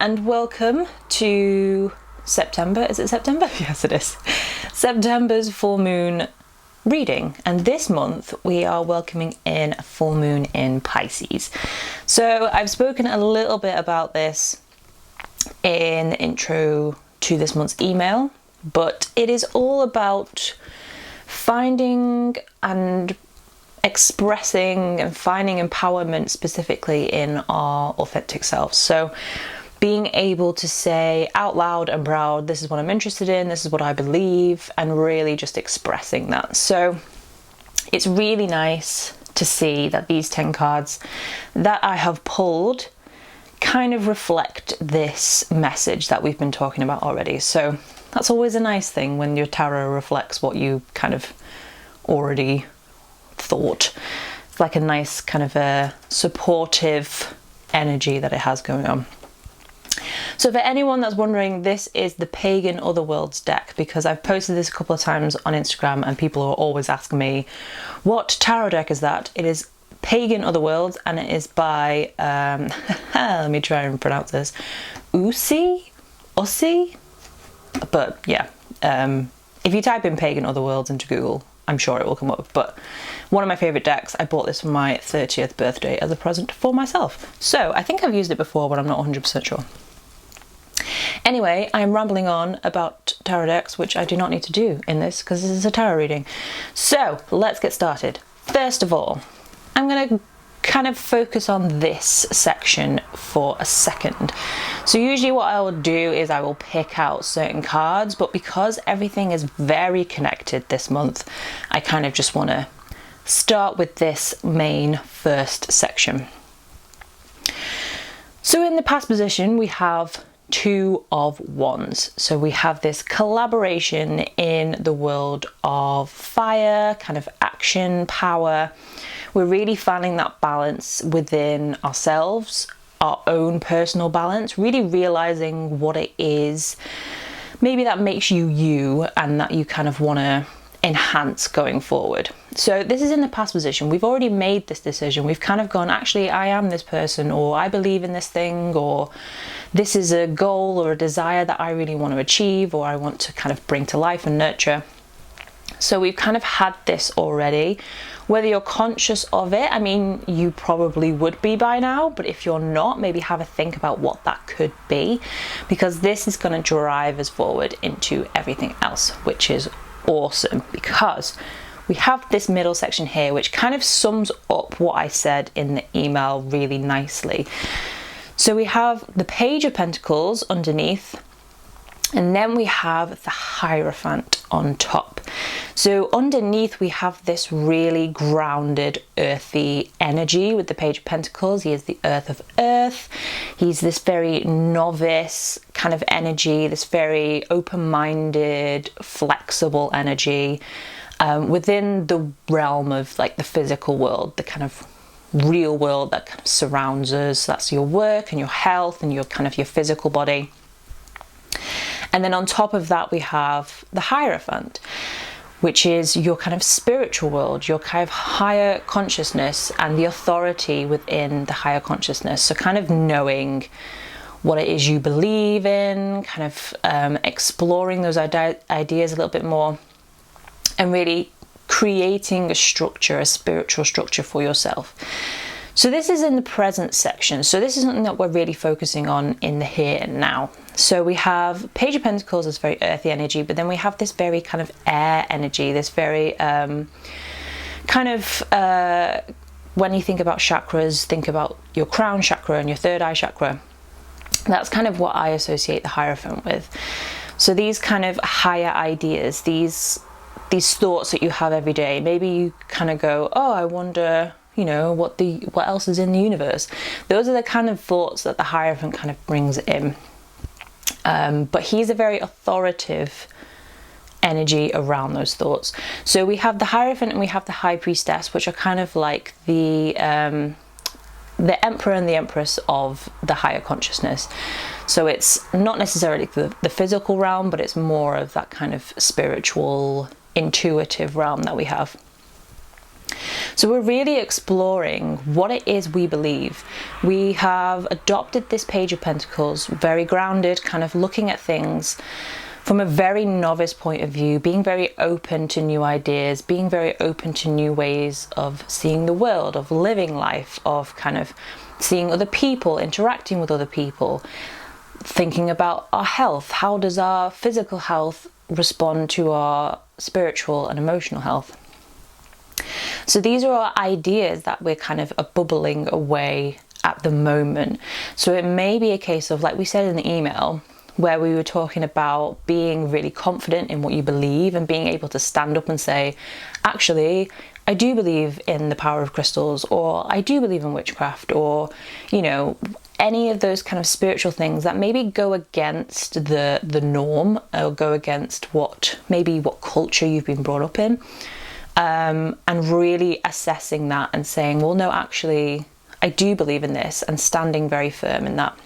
and welcome to September. Is it September? Yes, it is. September's full moon reading, and this month we are welcoming in a full moon in Pisces. So I've spoken a little bit about this in the intro to this month's email, but it is all about finding and expressing and finding empowerment specifically in our authentic selves. So being able to say out loud and proud, this is what I'm interested in, this is what I believe, and really just expressing that. So it's really nice to see that these 10 cards that I have pulled kind of reflect this message that we've been talking about already. So that's always a nice thing when your tarot reflects what you kind of already thought. It's like a nice kind of a supportive energy that it has going on. So for anyone that's wondering, this is the Pagan Otherworlds deck, because I've posted this a couple of times on Instagram and people are always asking me, what tarot deck is that? It is Pagan Otherworlds, and it is by, let me try and pronounce this, Ussi? But yeah, if you type in Pagan Otherworlds into Google, I'm sure it will come up. But one of my favourite decks, I bought this for my 30th birthday as a present for myself. So I think I've used it before, but I'm not 100% sure. Anyway, I'm rambling on about tarot decks, which I do not need to do in this because this is a tarot reading. So let's get started. First of all, I'm going to kind of focus on this section for a second. So usually what I will do is I will pick out certain cards, but because everything is very connected this month, I kind of just want to start with this main first section. So in the past position, we have Two of Wands. So we have this collaboration in the world of fire, kind of action, power. We're really finding that balance within ourselves, our own personal balance, really realizing what it is maybe that makes you you and that you kind of want to enhance going forward. So this is in the past position. We've already made this decision. We've kind of gone, actually, I am this person, or I believe in this thing, or this is a goal or a desire that I really want to achieve, or I want to kind of bring to life and nurture. So we've kind of had this already. Whether you're conscious of it, I mean, you probably would be by now, but if you're not, maybe have a think about what that could be, because this is going to drive us forward into everything else, which is awesome, because we have this middle section here, which kind of sums up what I said in the email really nicely. So we have the Page of Pentacles underneath, and then we have the Hierophant on top. So underneath we have this really grounded, earthy energy with the Page of Pentacles. He is the earth of earth. He's this very novice kind of energy, this very open-minded, flexible energy within the realm of like the physical world, the kind of real world that kind of surrounds us. That's your work and your health and your kind of your physical body. And then on top of that, we have the Hierophant, which is your kind of spiritual world, your kind of higher consciousness and the authority within the higher consciousness. So kind of knowing what it is you believe in, kind of exploring those ideas a little bit more, and really creating a structure, a spiritual structure for yourself. So this is in the present section. So this is something that we're really focusing on in the here and now. So we have Page of Pentacles as very earthy energy, but then we have this very kind of air energy, this very kind of, when you think about chakras, think about your crown chakra and your third eye chakra. That's kind of what I associate the Hierophant with. So these kind of higher ideas, these thoughts that you have every day, maybe you kind of go, oh, I wonder, you know, what else is in the universe. Those are the kind of thoughts that the Hierophant kind of brings in. But he's a very authoritative energy around those thoughts. So we have the Hierophant and we have the High Priestess, which are kind of like the Emperor and the Empress of the higher consciousness. So it's not necessarily the physical realm, but it's more of that kind of spiritual, intuitive realm that we have. So we're really exploring what it is we believe. We have adopted this Page of Pentacles, very grounded, kind of looking at things from a very novice point of view, being very open to new ideas, being very open to new ways of seeing the world, of living life, of kind of seeing other people, interacting with other people, thinking about our health. How does our physical health respond to our spiritual and emotional health? So these are our ideas that we're kind of bubbling away at the moment. So it may be a case of, like we said in the email, where we were talking about being really confident in what you believe and being able to stand up and say, actually, I do believe in the power of crystals, or I do believe in witchcraft, or, you know, any of those kind of spiritual things that maybe go against the norm, or go against what culture you've been brought up in, and really assessing that and saying, well, no, actually, I do believe in this, and standing very firm in that,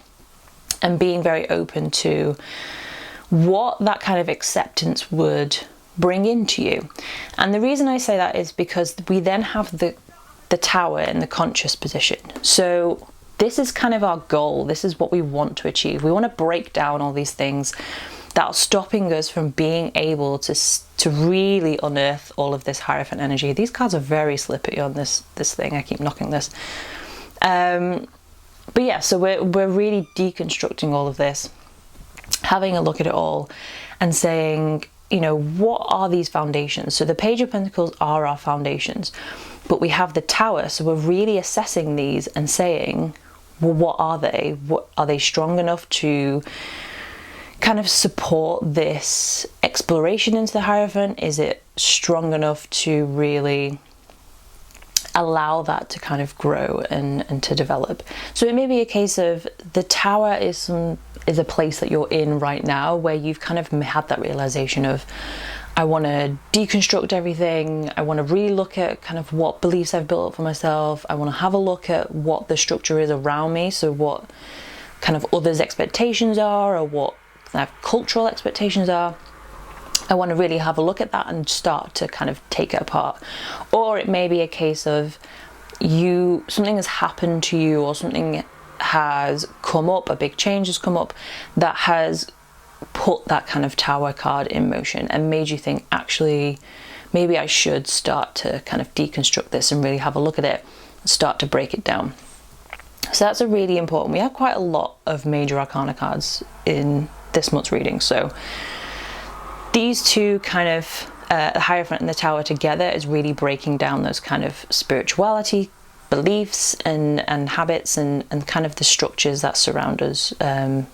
and being very open to what that kind of acceptance would bring into you. And the reason I say that is because we then have the Tower in the conscious position. So this is kind of our goal. This is what we want to achieve. We want to break down all these things that are stopping us from being able to really unearth all of this Hierophant energy. These cards are very slippery on this thing. I keep knocking this. But yeah, so we're really deconstructing all of this, having a look at it all and saying, you know, what are these foundations? So the Page of Pentacles are our foundations, but we have the Tower. So we're really assessing these and saying, well, what are they? What are they strong enough to kind of support this exploration into the Hierophant? Is it strong enough to really allow that to kind of grow and to develop? So it may be a case of the Tower is a place that you're in right now where you've kind of had that realization of, I want to deconstruct everything. I want to really look at kind of what beliefs I've built up for myself. I want to have a look at what the structure is around me. So what kind of others' expectations are, or what kind of cultural expectations are. I want to really have a look at that and start to kind of take it apart. Or it may be a case of something has happened to you, or something has come up, a big change has come up that has put that kind of Tower card in motion and made you think, actually, maybe I should start to kind of deconstruct this and really have a look at it and start to break it down. So that's a really important. We have quite a lot of major arcana cards in this month's reading. So these two kind of, the Hierophant and the Tower together, is really breaking down those kind of spirituality, beliefs and habits and kind of the structures that surround us in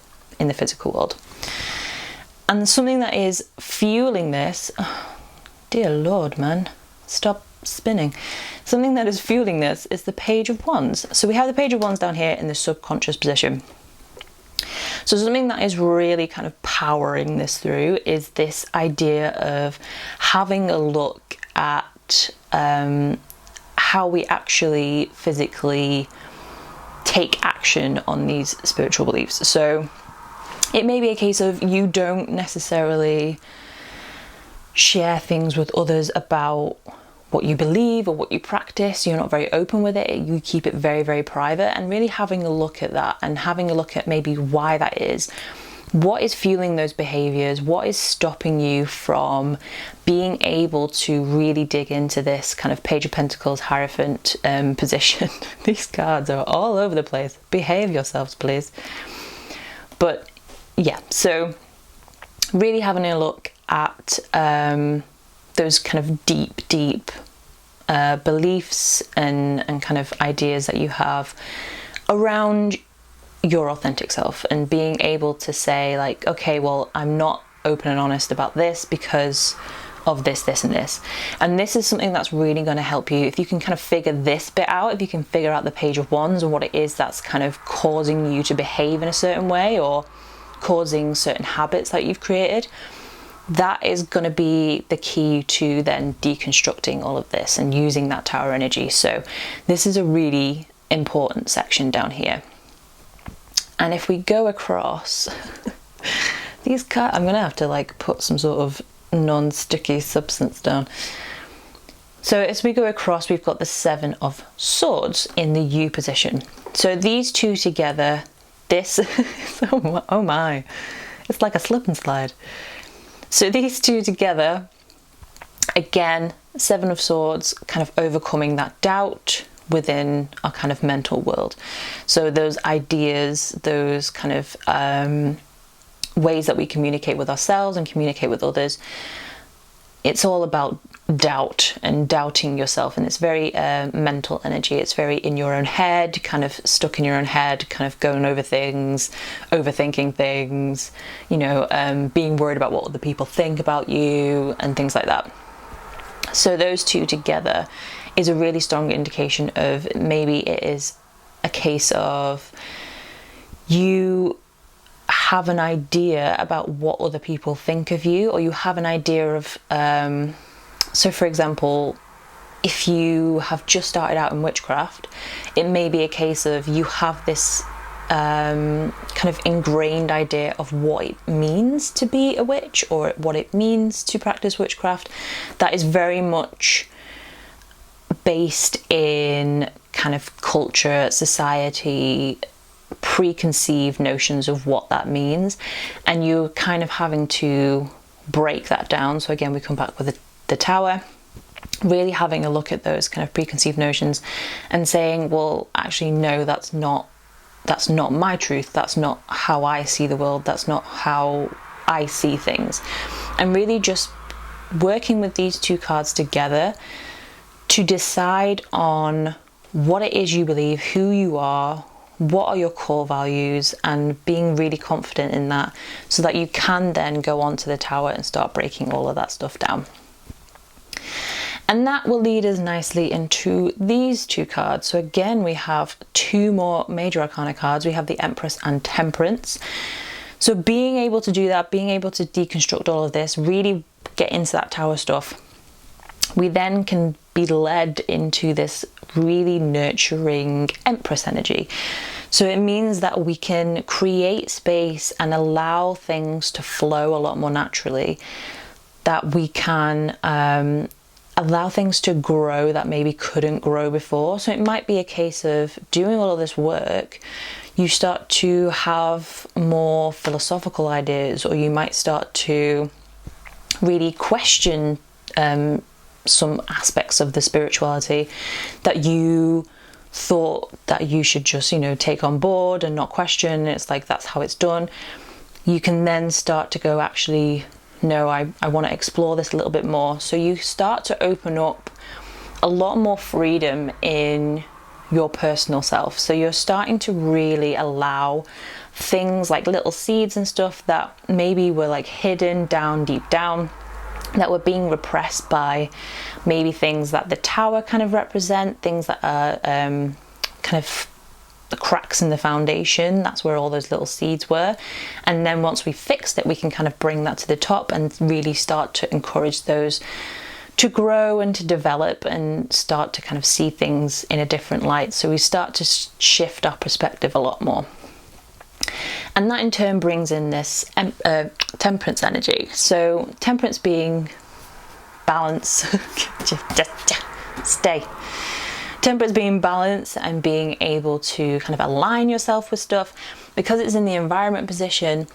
the physical world. And something that is fueling this, oh, dear Lord, man, stop spinning. Something that is fueling this is the Page of Wands. So we have the Page of Wands down here in the subconscious position. So something that is really kind of powering this through is this idea of having a look at how we actually physically take action on these spiritual beliefs. So it may be a case of you don't necessarily share things with others about what you believe or what you practice. You're not very open with it. You keep it very, very private, and really having a look at that and having a look at maybe why that is. What is fueling those behaviors? What is stopping you from being able to really dig into this kind of Page of Pentacles, Hierophant position? These cards are all over the place. Behave yourselves, please. But yeah, so really having a look at those kind of deep beliefs and kind of ideas that you have around your authentic self, and being able to say, like, okay, well, I'm not open and honest about this because of this, this and this. And this is something that's really going to help you. If you can kind of figure this bit out, if you can figure out the Page of Wands and what it is that's kind of causing you to behave in a certain way, or causing certain habits that you've created, that is going to be the key to then deconstructing all of this and using that Tower energy. So this is a really important section down here. And if we go across these cards, I'm going to have to like put some sort of non-sticky substance down. So as we go across, we've got the Seven of Swords in the U position. So these two together, this, oh my, it's like a slip and slide. So these two together, again, Seven of Swords, kind of overcoming that doubt within our kind of mental world. So those ideas, those kind of ways that we communicate with ourselves and communicate with others, it's all about doubt and doubting yourself, and it's very mental energy. It's very in your own head, kind of stuck in your own head, kind of going over things, overthinking things, you know, being worried about what other people think about you and things like that. So those two together is a really strong indication of maybe it is a case of you have an idea about what other people think of you, or you have an idea of so for example, if you have just started out in witchcraft, it may be a case of you have this kind of ingrained idea of what it means to be a witch, or what it means to practice witchcraft, that is very much based in kind of culture, society, preconceived notions of what that means, and you're kind of having to break that down. So again, we come back with the Tower, really having a look at those kind of preconceived notions and saying, well, actually no, that's not my truth, that's not how I see the world, that's not how I see things. And really just working with these two cards together to decide on what it is you believe, who you are, what are your core values, and being really confident in that, so that you can then go on to the Tower and start breaking all of that stuff down. And that will lead us nicely into these two cards. So again, we have two more major arcana cards. We have the Empress and Temperance. So being able to do that, being able to deconstruct all of this, really get into that Tower stuff, we then can be led into this really nurturing Empress energy. So it means that we can create space and allow things to flow a lot more naturally, that we can allow things to grow that maybe couldn't grow before. So it might be a case of doing all of this work, you start to have more philosophical ideas, or you might start to really question some aspects of the spirituality that you thought that you should just, you know, take on board and not question. It's like, that's how it's done. You can then start to go, actually, no, I want to explore this a little bit more. So you start to open up a lot more freedom in your personal self. So you're starting to really allow things like little seeds and stuff that maybe were like hidden down deep down, that were being repressed by maybe things that the Tower kind of represent, things that are kind of the cracks in the foundation. That's where all those little seeds were. And then once we fixed it, we can kind of bring that to the top and really start to encourage those to grow and to develop and start to kind of see things in a different light. So we start to shift our perspective a lot more. And that in turn brings in this Temperance energy. So Temperance being balance, just stay. Temperance being balance and being able to kind of align yourself with stuff, because it's in the environment position,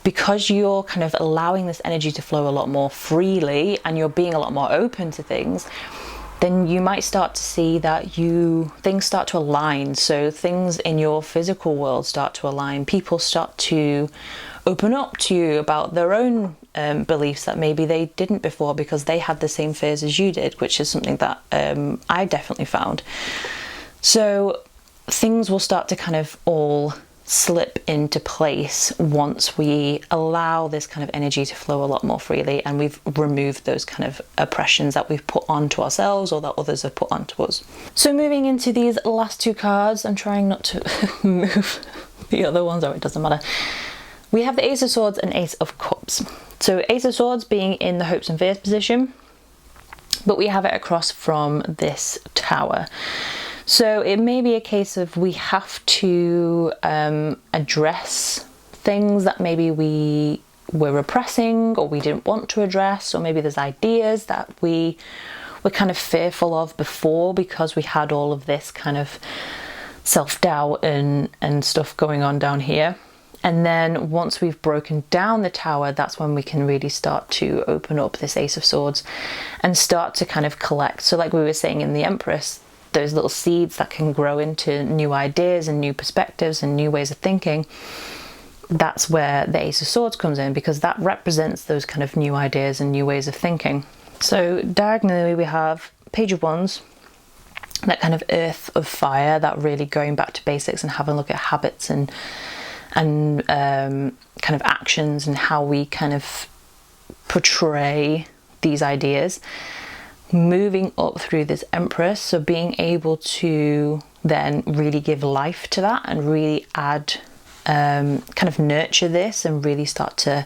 because you're kind of allowing this energy to flow a lot more freely and you're being a lot more open to things, then you might start to see that things start to align. So things in your physical world start to align. People start to open up to you about their own beliefs that maybe they didn't before, because they had the same fears as you did, which is something that I definitely found. So things will start to kind of all slip into place once we allow this kind of energy to flow a lot more freely, and we've removed those kind of oppressions that we've put onto ourselves or that others have put onto us. So moving into these last two cards, I'm trying not to move the other ones, oh, it doesn't matter. We have the Ace of Swords and Ace of Cups. So Ace of Swords being in the hopes and fears position, but we have it across from this Tower. So it may be a case of we have to address things that maybe we were repressing or we didn't want to address, or maybe there's ideas that we we're kind of fearful of before, because we had all of this kind of self-doubt and stuff going on down here. And then once we've broken down the Tower, that's when we can really start to open up this Ace of Swords and start to kind of collect. So like we were saying in the Empress, those little seeds that can grow into new ideas and new perspectives and new ways of thinking, that's where the Ace of Swords comes in, because that represents those kind of new ideas and new ways of thinking. So diagonally we have Page of Wands, that kind of earth of fire, that really going back to basics and having a look at habits and kind of actions and how we kind of portray these ideas. Moving up through this Empress, so being able to then really give life to that and really add, kind of nurture this and really start to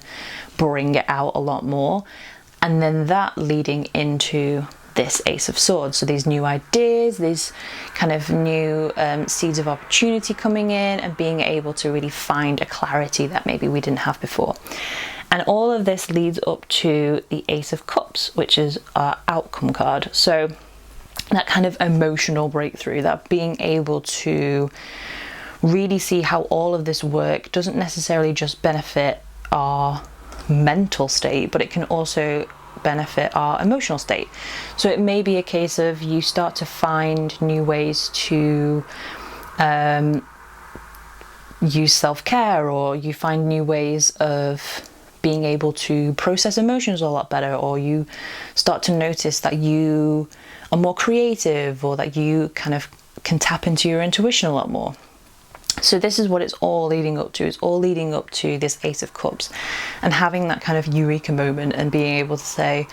bring it out a lot more. And then that leading into this Ace of Swords, so these new ideas, these kind of new seeds of opportunity coming in, and being able to really find a clarity that maybe we didn't have before. And all of this leads up to the Ace of Cups, which is our outcome card. So that kind of emotional breakthrough, that being able to really see how all of this work doesn't necessarily just benefit our mental state, but it can also benefit our emotional state. So it may be a case of you start to find new ways to use self-care, or you find new ways of being able to process emotions a lot better, or you start to notice that you are more creative, or that you kind of can tap into your intuition a lot more. So this is what it's all leading up to. It's all leading up to this Ace of Cups, and having that kind of eureka moment and being able to say,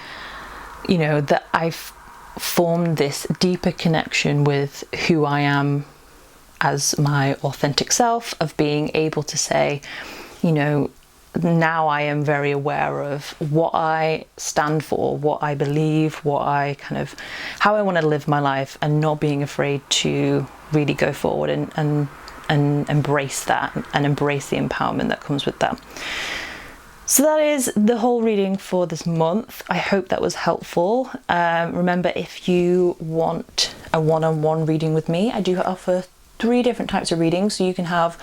you know, that I've formed this deeper connection with who I am as my authentic self, of being able to say, you know, now I am very aware of what I stand for, what I believe, what I kind of, how I want to live my life, and not being afraid to really go forward and embrace that, and embrace the empowerment that comes with that. So that is the whole reading for this month. I hope that was helpful. Remember, if you want a one-on-one reading with me, I do offer 3 different types of readings. So you can have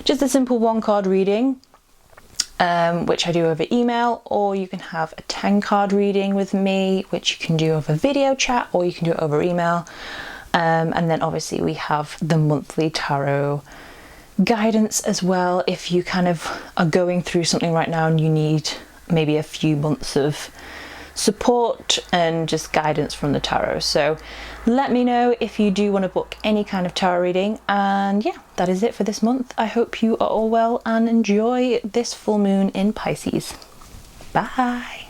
just a simple 1-card reading, which I do over email, or you can have a 10-card reading with me, which you can do over video chat, or you can do it over email. And then obviously we have the monthly tarot guidance as well, if you kind of are going through something right now and you need maybe a few months of support and just guidance from the tarot. So let me know if you do want to book any kind of tarot reading. And yeah, that is it for this month. I hope you are all well and enjoy this full moon in Pisces. Bye.